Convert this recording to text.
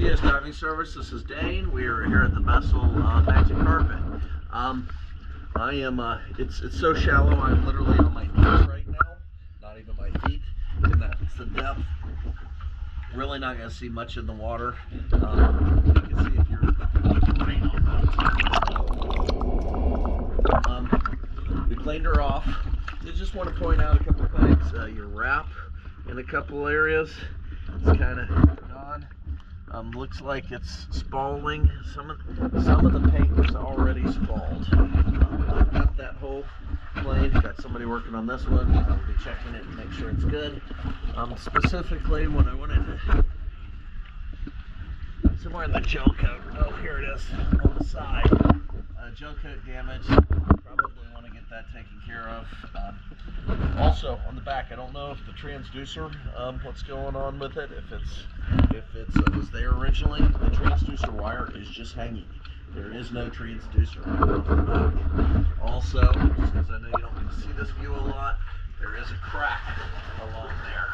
TS Diving Service. This is Dane. We are here at the vessel Majic carpet. I am. It's so shallow. I'm literally on my knees right now. Not even my feet. And that's the depth. Really not going to see much in the water. You can see if you're right on that. We cleaned her off. I just want to point out a couple things. Your wrap in a couple areas. It's kind of gone. Looks like it's spalling. Some of the paint was already spalled. I've got that whole plane. Got somebody working on this one. I'll be checking it and make sure it's good. Specifically, what I wanted to somewhere in the gel coat. Oh, here it is on the side. Gel coat damage. Probably want to get that taken care of. Also on the back, I don't know if the transducer, what's going on with it. If it was there originally, the transducer wire is just hanging. There is no transducer off the back. Also, just because I know you don't get to see this view a lot, there is a crack along there.